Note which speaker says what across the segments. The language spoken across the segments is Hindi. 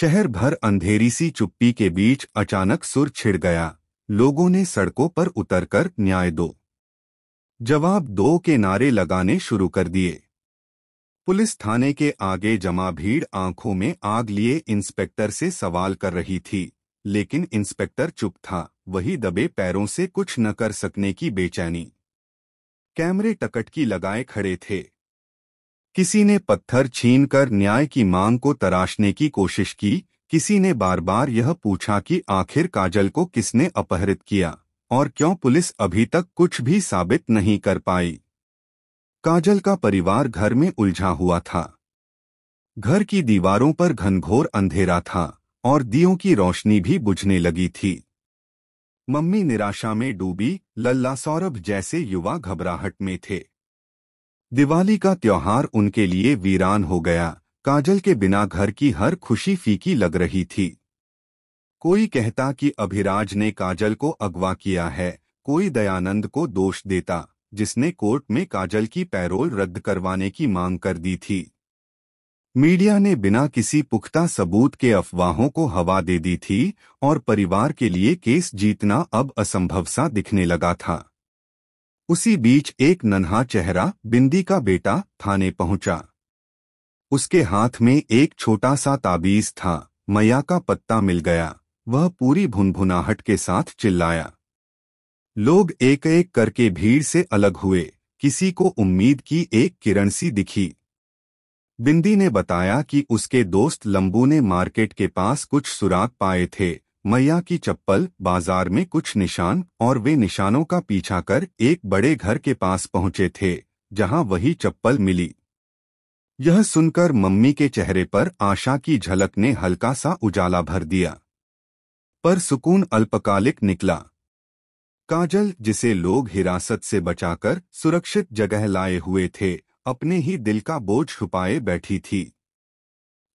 Speaker 1: शहर भर अंधेरी सी चुप्पी के बीच अचानक सुर छिड़ गया। लोगों ने सड़कों पर उतरकर न्याय दो, जवाब दो के नारे लगाने शुरू कर दिए। पुलिस थाने के आगे जमा भीड़ आंखों में आग लिए इंस्पेक्टर से सवाल कर रही थी, लेकिन इंस्पेक्टर चुप था, वही दबे पैरों से कुछ न कर सकने की बेचैनी। कैमरे टकटकी लगाए खड़े थे। किसी ने पत्थर छीनकर न्याय की मांग को तराशने की कोशिश की, किसी ने बार बार यह पूछा कि आखिर काजल को किसने अपहरित किया और क्यों पुलिस अभी तक कुछ भी साबित नहीं कर पाई। काजल का परिवार घर में उलझा हुआ था। घर की दीवारों पर घनघोर अंधेरा था और दियों की रोशनी भी बुझने लगी थी। मम्मी निराशा में डूबी, लल्ला सौरभ जैसे युवा घबराहट में थे। दिवाली का त्योहार उनके लिए वीरान हो गया। काजल के बिना घर की हर खुशी फीकी लग रही थी। कोई कहता कि अभिराज ने काजल को अगवा किया है, कोई दयानंद को दोष देता, जिसने कोर्ट में काजल की पैरोल रद्द करवाने की मांग कर दी थी। मीडिया ने बिना किसी पुख्ता सबूत के अफवाहों को हवा दे दी थी और परिवार के लिए केस जीतना अब असंभव सा दिखने लगा था। उसी बीच एक नन्हा चेहरा, बिंदी का बेटा, थाने पहुंचा। उसके हाथ में एक छोटा सा ताबीज था। मैया का पत्ता मिल गया, वह पूरी भुनभुनाहट के साथ चिल्लाया। लोग एक एक करके भीड़ से अलग हुए। किसी को उम्मीद की एक किरण सी दिखी। बिंदी ने बताया कि उसके दोस्त लंबू ने मार्केट के पास कुछ सुराग पाए थे, मैया की चप्पल, बाजार में कुछ निशान, और वे निशानों का पीछा कर एक बड़े घर के पास पहुंचे थे, जहां वही चप्पल मिली। यह सुनकर मम्मी के चेहरे पर आशा की झलक ने हल्का सा उजाला भर दिया। पर सुकून अल्पकालिक निकला। काजल, जिसे लोग हिरासत से बचाकर सुरक्षित जगह लाए हुए थे, अपने ही दिल का बोझ छुपाए बैठी थी।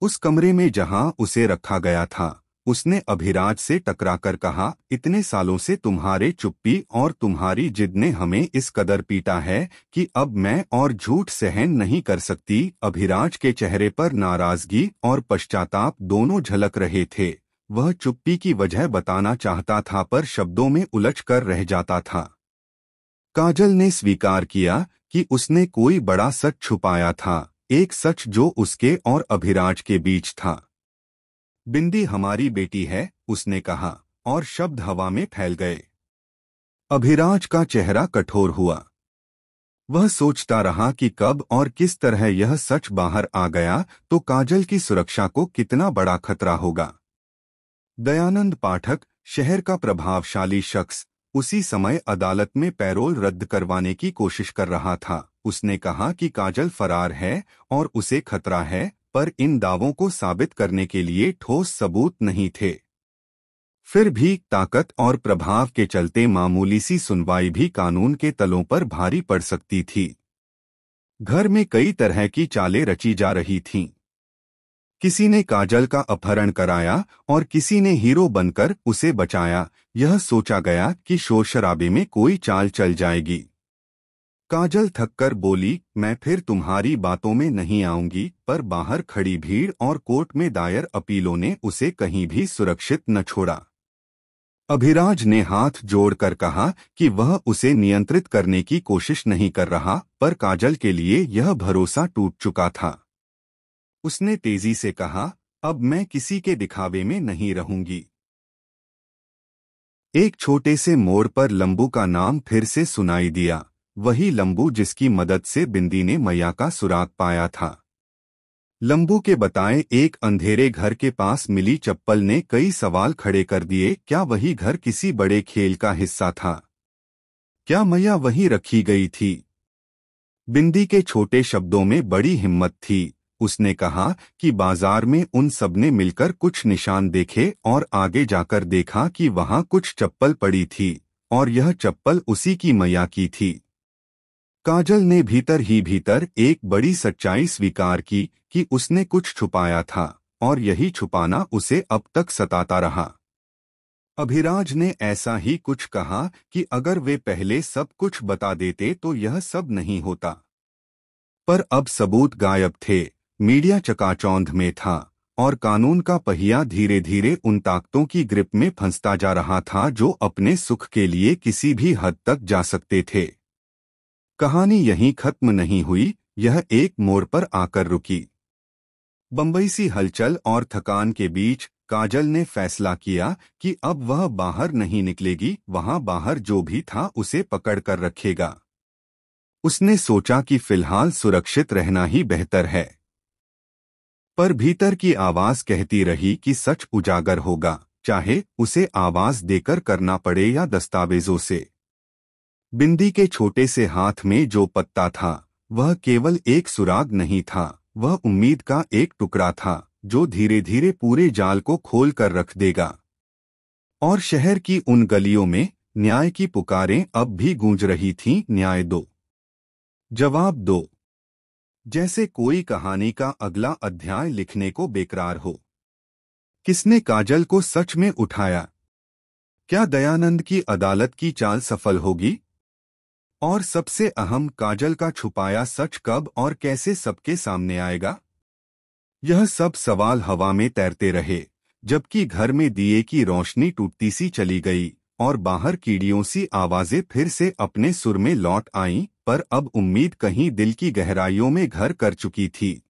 Speaker 1: उस कमरे में जहां उसे रखा गया था, उसने अभिराज से टकराकर कहा, इतने सालों से तुम्हारे चुप्पी और तुम्हारी जिद ने हमें इस कदर पीटा है कि अब मैं और झूठ सहन नहीं कर सकती। अभिराज के चेहरे पर नाराजगी और पश्चाताप दोनों झलक रहे थे। वह चुप्पी की वजह बताना चाहता था पर शब्दों में उलझ कर रह जाता था। काजल ने स्वीकार किया कि उसने कोई बड़ा सच छुपाया था, एक सच जो उसके और अभिराज के बीच था। बिंदी हमारी बेटी है, उसने कहा, और शब्द हवा में फैल गए। अभिराज का चेहरा कठोर हुआ। वह सोचता रहा कि कब और किस तरह यह सच बाहर आ गया तो काजल की सुरक्षा को कितना बड़ा खतरा होगा। दयानंद पाठक, शहर का प्रभावशाली शख्स, उसी समय अदालत में पैरोल रद्द करवाने की कोशिश कर रहा था। उसने कहा कि काजल फरार है और उसे खतरा है, पर इन दावों को साबित करने के लिए ठोस सबूत नहीं थे। फिर भी ताकत और प्रभाव के चलते मामूली सी सुनवाई भी कानून के तलों पर भारी पड़ सकती थी। घर में कई तरह की चालें रची जा रही थीं। किसी ने काजल का अपहरण कराया और किसी ने हीरो बनकर उसे बचाया। यह सोचा गया कि शोर शराबे में कोई चाल चल जाएगी। काजल थककर बोली, मैं फिर तुम्हारी बातों में नहीं आऊंगी, पर बाहर खड़ी भीड़ और कोर्ट में दायर अपीलों ने उसे कहीं भी सुरक्षित न छोड़ा। अभिराज ने हाथ जोड़कर कहा कि वह उसे नियंत्रित करने की कोशिश नहीं कर रहा, पर काजल के लिए यह भरोसा टूट चुका था। उसने तेजी से कहा, अब मैं किसी के दिखावे में नहीं रहूंगी। एक छोटे से मोड़ पर लंबू का नाम फिर से सुनाई दिया, वही लंबू जिसकी मदद से बिंदी ने मैया का सुराग पाया था। लंबू के बताए एक अंधेरे घर के पास मिली चप्पल ने कई सवाल खड़े कर दिए। क्या वही घर किसी बड़े खेल का हिस्सा था? क्या मैया वहीं रखी गई थी? बिंदी के छोटे शब्दों में बड़ी हिम्मत थी। उसने कहा कि बाजार में उन सबने मिलकर कुछ निशान देखे और आगे जाकर देखा कि वहां कुछ चप्पल पड़ी थी और यह चप्पल उसी की मैया की थी। काजल ने भीतर ही भीतर एक बड़ी सच्चाई स्वीकार की कि उसने कुछ छुपाया था और यही छुपाना उसे अब तक सताता रहा। अभिराज ने ऐसा ही कुछ कहा कि अगर वे पहले सब कुछ बता देते तो यह सब नहीं होता। पर अब सबूत गायब थे, मीडिया चकाचौंध में था और कानून का पहिया धीरे धीरे उन ताकतों की ग्रिप में फंसता जा रहा था जो अपने सुख के लिए किसी भी हद तक जा सकते थे। कहानी यहीं खत्म नहीं हुई, यह एक मोड़ पर आकर रुकी। बम्बई सी हलचल और थकान के बीच काजल ने फैसला किया कि अब वह बाहर नहीं निकलेगी, वहां बाहर जो भी था उसे पकड़ कर रखेगा। उसने सोचा कि फिलहाल सुरक्षित रहना ही बेहतर है, पर भीतर की आवाज कहती रही कि सच उजागर होगा, चाहे उसे आवाज देकर करना पड़े या दस्तावेजों से। बिंदी के छोटे से हाथ में जो पत्ता था वह केवल एक सुराग नहीं था, वह उम्मीद का एक टुकड़ा था जो धीरे धीरे पूरे जाल को खोल कर रख देगा। और शहर की उन गलियों में न्याय की पुकारें अब भी गूंज रही थीं, न्याय दो, जवाब दो। जैसे कोई कहानी का अगला अध्याय लिखने को बेकरार हो। किसने काजल को सच में उठाया? क्या दयानंद की अदालत की चाल सफल होगी? और सबसे अहम, काजल का छुपाया सच कब और कैसे सबके सामने आएगा? यह सब सवाल हवा में तैरते रहे, जबकि घर में दिए की रोशनी टूटती सी चली गई और बाहर कीड़ियों सी आवाजें फिर से अपने सुर में लौट आईं, पर अब उम्मीद कहीं दिल की गहराइयों में घर कर चुकी थी।